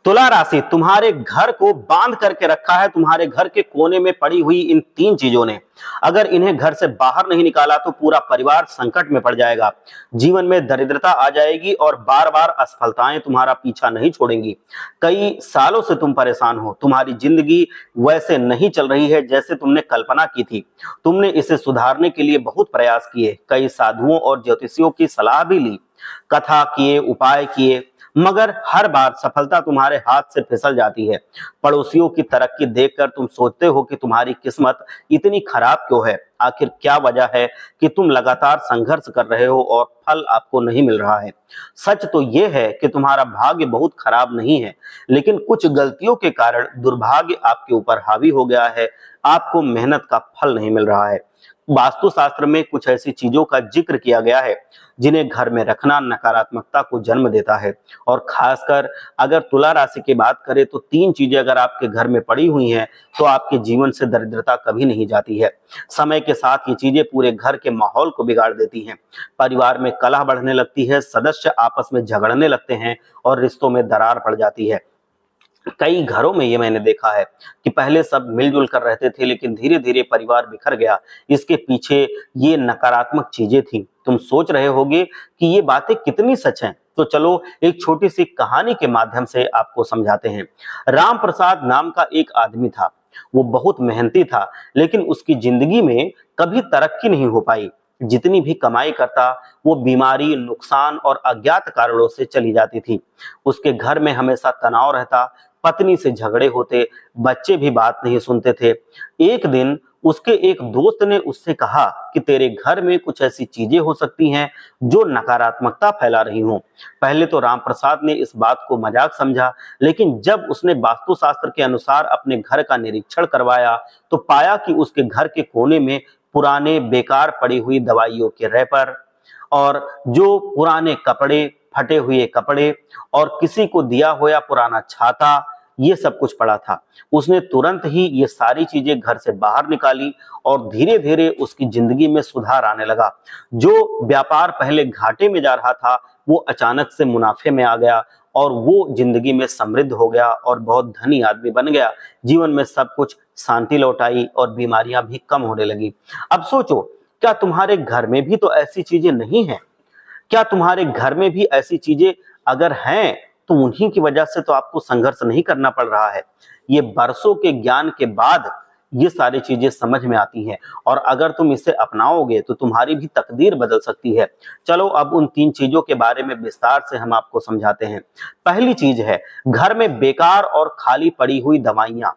तुला राशि तुम्हारे घर को बांध करके रखा है। तुम्हारे घर के कोने में पड़ी हुई इन तीन चीजों ने, अगर इन्हें घर से बाहर नहीं निकाला तो पूरा परिवार संकट में पड़ जाएगा। जीवन में दरिद्रता आ जाएगी और बार बार असफलताएं तुम्हारा पीछा नहीं छोड़ेंगी। कई सालों से तुम परेशान हो। तुम्हारी जिंदगी वैसे नहीं चल रही है जैसे तुमने कल्पना की थी। तुमने इसे सुधारने के लिए बहुत प्रयास किए, कई साधुओं और ज्योतिषियों की सलाह भी ली, कथा किए, उपाय किए, मगर हर बार सफलता तुम्हारे हाथ से फिसल जाती है। पड़ोसियों की तरक्की देखकर तुम सोचते हो कि तुम्हारी किस्मत इतनी खराब क्यों है। आखिर क्या वजह है कि तुम लगातार संघर्ष कर रहे हो और फल आपको नहीं मिल रहा है। सच तो यह है कि तुम्हारा भाग्य बहुत खराब नहीं है, लेकिन कुछ गलतियों के कारण दुर्भाग्य आपके ऊपर हावी हो गया है। आपको मेहनत का फल नहीं मिल रहा है। वास्तुशास्त्र में कुछ ऐसी चीजों का जिक्र किया गया है जिन्हें घर में रखना नकारात्मकता को जन्म देता है। और खासकर अगर तुला राशि की बात करें तो तीन चीजें अगर आपके घर में पड़ी हुई हैं तो आपके जीवन से दरिद्रता कभी नहीं जाती है। समय के साथ ये चीजें पूरे घर के माहौल को बिगाड़ देती हैं। परिवार में कलह बढ़ने लगती है, सदस्य आपस में झगड़ने लगते हैं और रिश्तों में दरार पड़ जाती है। कई घरों में ये मैंने देखा है कि पहले सब मिलजुल कर रहते थे, लेकिन धीरे धीरे परिवार बिखर गया। इसके पीछे ये नकारात्मक चीजें थी। तुम सोच रहे होगे कि ये बातें कितनी सच हैं, तो चलो एक छोटी सी कहानी के माध्यम से आपको समझाते हैं। राम प्रसाद नाम का एक आदमी था। वो बहुत मेहनती था, लेकिन उसकी जिंदगी में कभी तरक्की नहीं हो पाई। जितनी भी कमाई करता वो बीमारी, नुकसान और अज्ञात कारणों से चली जाती थी। उसके घर में हमेशा तनाव रहता, पत्नी से झगड़े होते, बच्चे भी बात नहीं सुनते थे। एक दिन उसके एक दोस्त ने उससे कहा कि तेरे घर में कुछ ऐसी चीजें हो सकती हैं जो नकारात्मकता फैला रही हों। पहले तो रामप्रसाद ने इस बात को मजाक समझा, लेकिन जब उसने वास्तुशास्त्र के अनुसार अपने घर का निरीक्षण करवाया तो पाया कि उसके घर के कोने में पुराने बेकार पड़ी हुई दवाइयों के रैपर और जो पुराने कपड़े, फटे हुए कपड़े और किसी को दिया हुआ पुराना छाता, ये सब कुछ पड़ा था। उसने तुरंत ही ये सारी चीजें घर से बाहर निकाली और धीरे धीरे उसकी जिंदगी में सुधार आने लगा। जो व्यापार पहले घाटे में जा रहा था वो अचानक से मुनाफे में आ गया और वो जिंदगी में समृद्ध हो गया और बहुत धनी आदमी बन गया। जीवन में सब कुछ शांति लौट आई और बीमारियां भी कम होने लगी। अब सोचो, क्या तुम्हारे घर में भी तो ऐसी चीजें नहीं है? क्या तुम्हारे घर में भी ऐसी चीजें अगर हैं तो उन्हीं की वजह से तो आपको संघर्ष नहीं करना पड़ रहा है। ये बरसों के ज्ञान के बाद ये सारी चीजें समझ में आती हैं और अगर तुम इसे अपनाओगे तो तुम्हारी भी तकदीर बदल सकती है। चलो अब उन तीन चीजों के बारे में विस्तार से हम आपको समझाते हैं। पहली चीज है घर में बेकार और खाली पड़ी हुई दवाइयां।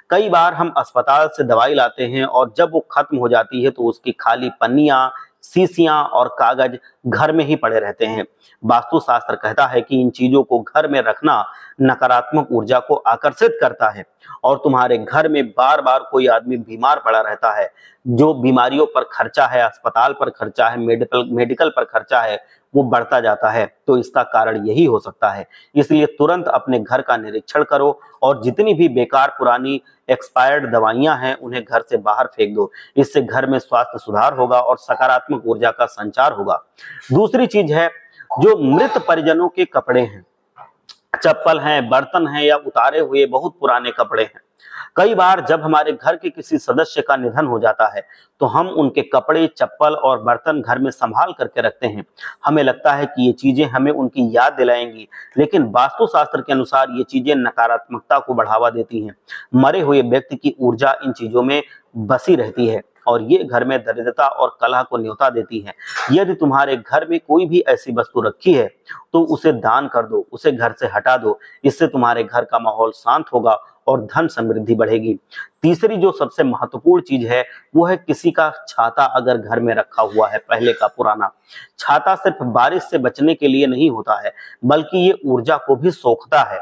कई बार हम अस्पताल से दवाई लाते हैं और जब वो खत्म हो जाती है तो उसकी खाली पन्नियां, शीशियां और कागज घर में ही पड़े रहते हैं। वास्तुशास्त्र कहता है कि इन चीजों को घर में रखना नकारात्मक ऊर्जा को आकर्षित करता है और तुम्हारे घर में बार बार कोई आदमी बीमार पड़ा रहता है। जो बीमारियों पर खर्चा है, अस्पताल पर खर्चा है, मेडिकल पर खर्चा है, वो बढ़ता जाता है। तो इसका कारण यही हो सकता है। इसलिए तुरंत अपने घर का निरीक्षण करो और जितनी भी बेकार पुरानी एक्सपायर्ड दवाइयां हैं उन्हें घर से बाहर फेंक दो। इससे घर में स्वास्थ्य सुधार होगा और सकारात्मक ऊर्जा का संचार होगा। दूसरी चीज है जो मृत परिजनों के कपड़े हैं, चप्पल हैं, बर्तन हैं या उतारे हुए बहुत पुराने कपड़े हैं। कई बार जब हमारे घर के किसी सदस्य का निधन हो जाता है तो हम उनके कपड़े, चप्पल और बर्तन घर में संभाल करके रखते हैं। हमें लगता है कि ये चीजें हमें उनकी याद दिलाएंगी, लेकिन वास्तुशास्त्र के अनुसार ये चीजें नकारात्मकता को बढ़ावा देती हैं। मरे हुए व्यक्ति की ऊर्जा इन चीजों में बसी रहती है और ये घर में दरिद्रता और कलह को न्योता देती है। यदि तुम्हारे घर में कोई भी ऐसी वस्तु रखी है तो उसे दान कर दो, उसे घर से हटा दो। इससे तुम्हारे घर का माहौल शांत होगा और धन समृद्धि बढ़ेगी। तीसरी जो सबसे महत्वपूर्ण चीज है वो है किसी का छाता अगर घर में रखा हुआ है, पहले का पुराना छाता सिर्फ बारिश से बचने के लिए नहीं होता है, बल्कि ये ऊर्जा को भी सोखता है।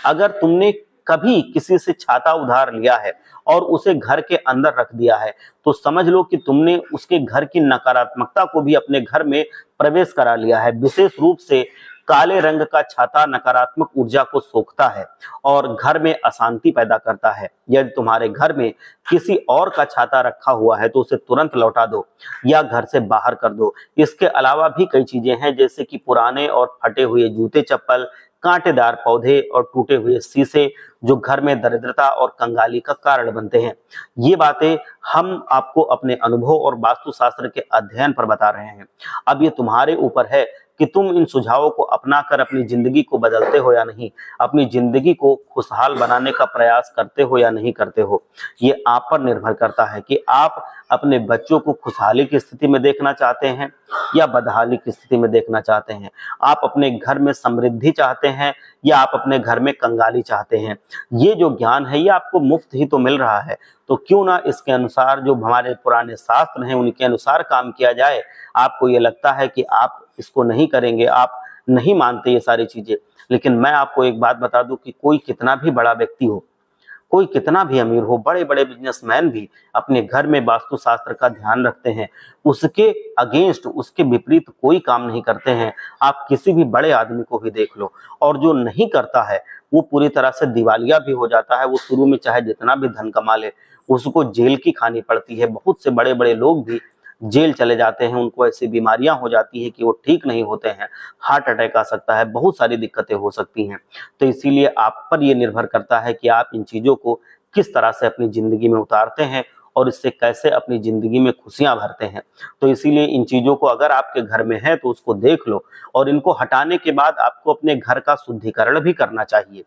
अगर तुमने कभी किसी से छाता उधार लिया है और उसे घर के अंदर रख दिया है तो समझ लो कि तुमने उसके घर की नकारात्मकता को भी अपने घर में प्रवेश करा लिया है। विशेष रूप से काले रंग का छाता नकारात्मक ऊर्जा को सोखता है और घर में अशांति पैदा करता है। यदि तुम्हारे घर में किसी और का छाता रखा हुआ है तो उसे तुरंत लौटा दो या घर से बाहर कर दो। इसके अलावा भी कई चीजें हैं जैसे कि पुराने और फटे हुए जूते, चप्पल, कांटेदार पौधे और टूटे हुए शीशे जो घर में दरिद्रता और कंगाली का कारण बनते हैं। ये बातें हम आपको अपने अनुभव और वास्तुशास्त्र के अध्ययन पर बता रहे हैं। अब ये तुम्हारे ऊपर है कि तुम इन सुझावों को अपनाकर अपनी जिंदगी को बदलते हो या नहीं, अपनी जिंदगी को खुशहाल बनाने का प्रयास करते हो या नहीं करते हो। ये आप पर निर्भर करता है कि आप अपने बच्चों को खुशहाली की स्थिति में देखना चाहते हैं या बदहाली की स्थिति में देखना चाहते हैं। आप अपने घर में समृद्धि चाहते हैं या आप अपने घर में कंगाली चाहते हैं। ये जो ज्ञान है ये आपको मुफ्त ही तो मिल रहा है, तो क्यों ना इसके अनुसार जो हमारे पुराने शास्त्र हैं उनके अनुसार काम किया जाए। आपको ये लगता है कि आप इसको नहीं करेंगे, आप नहीं मानते ये सारी चीजें, लेकिन मैं आपको एक बात बता दूं कि कोई कितना भी बड़ा व्यक्ति हो, कोई कितना भी अमीर हो, बड़े बड़े बिजनेसमैन भी अपने घर में वास्तुशास्त्र का ध्यान रखते हैं। उसके अगेंस्ट, उसके विपरीत कोई काम नहीं करते हैं। आप किसी भी बड़े आदमी को भी देख लो, और जो नहीं करता है वो पूरी तरह से दिवालिया भी हो जाता है। वो शुरू में चाहे जितना भी धन कमा ले, उसको जेल की खानी पड़ती है। बहुत से बड़े बड़े लोग भी जेल चले जाते हैं, उनको ऐसी बीमारियां हो जाती है कि वो ठीक नहीं होते हैं, हार्ट अटैक आ सकता है, बहुत सारी दिक्कतें हो सकती हैं। तो इसीलिए आप पर ये निर्भर करता है कि आप इन चीजों को किस तरह से अपनी जिंदगी में उतारते हैं और इससे कैसे अपनी जिंदगी में खुशियां भरते हैं। तो इसीलिए इन चीजों को अगर आपके घर में है तो उसको देख लो, और इनको हटाने के बाद आपको अपने घर का शुद्धिकरण भी करना चाहिए।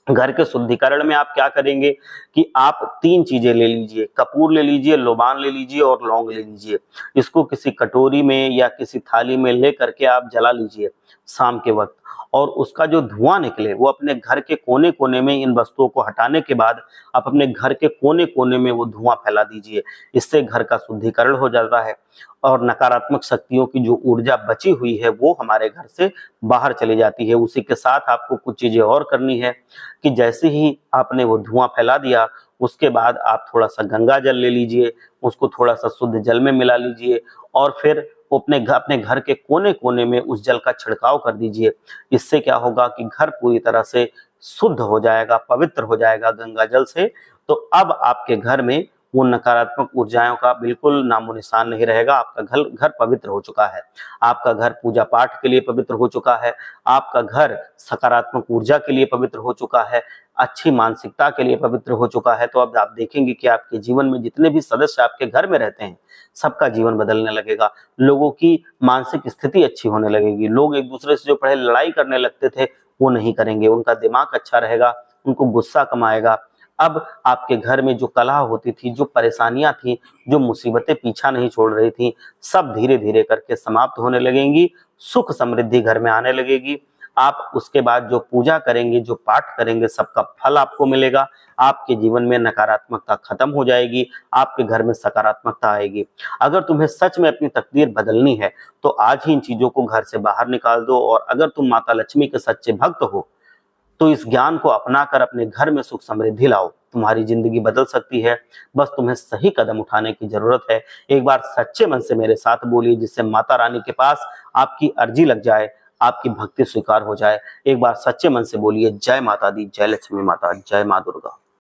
घर के शुद्धिकरण में आप क्या करेंगे कि आप 3 चीजें ले लीजिए, कपूर ले लीजिए, लोबान ले लीजिए और लौंग ले लीजिए। इसको किसी कटोरी में या किसी थाली में ले करके आप जला लीजिए शाम के वक्त, और उसका जो धुआं निकले वो अपने घर के कोने कोने में, इन वस्तुओं को हटाने के बाद आप अपने घर के कोने कोने में वो धुआं फैला दीजिए। इससे घर का शुद्धिकरण हो जाता है और नकारात्मक शक्तियों की जो ऊर्जा बची हुई है वो हमारे घर से बाहर चली जाती है। उसी के साथ आपको कुछ चीजें और करनी है कि जैसे ही आपने वो धुआं फैला दिया, उसके बाद आप थोड़ा सा गंगा जल ले लीजिए, उसको थोड़ा सा शुद्ध जल में मिला लीजिए और फिर अपने घर के कोने कोने में उस जल का छिड़काव कर दीजिए। इससे क्या होगा कि घर पूरी तरह से शुद्ध हो जाएगा, पवित्र हो जाएगा गंगा जल से। तो अब आपके घर में वो नकारात्मक ऊर्जाओं का बिल्कुल नामो निशान नहीं रहेगा। आपका घर पवित्र हो चुका है, आपका घर पूजा पाठ के लिए पवित्र हो चुका है, आपका घर सकारात्मक ऊर्जा के लिए पवित्र हो चुका है, अच्छी मानसिकता के लिए पवित्र हो चुका है। तो अब आप देखेंगे कि आपके जीवन में जितने भी सदस्य आपके घर में रहते हैं सबका जीवन बदलने लगेगा। लोगों की मानसिक स्थिति अच्छी होने लगेगी। लोग एक दूसरे से जो पहले लड़ाई करने लगते थे वो नहीं करेंगे, उनका दिमाग अच्छा रहेगा, उनको गुस्सा कम आएगा। अब आपके घर में जो कलह होती थी, जो परेशानियां थी, जो मुसीबतें पीछा नहीं छोड़ रही थी, सब धीरे धीरे करके समाप्त होने लगेंगी। सुख समृद्धि घर में आने लगेगी। आप उसके बाद जो पूजा करेंगे, जो पाठ करेंगे, सबका फल आपको मिलेगा। आपके जीवन में नकारात्मकता खत्म हो जाएगी, आपके घर में सकारात्मकता आएगी। अगर तुम्हें सच में अपनी तकदीर बदलनी है तो आज ही इन चीजों को घर से बाहर निकाल दो, और अगर तुम माता लक्ष्मी के सच्चे भक्त हो तो इस ज्ञान को अपनाकर अपने घर में सुख समृद्धि लाओ। तुम्हारी जिंदगी बदल सकती है, बस तुम्हें सही कदम उठाने की जरूरत है। एक बार सच्चे मन से मेरे साथ बोलिए, जिससे माता रानी के पास आपकी अर्जी लग जाए, आपकी भक्ति स्वीकार हो जाए। एक बार सच्चे मन से बोलिए, जय माता दी, जय लक्ष्मी माता, जय माँ दुर्गा।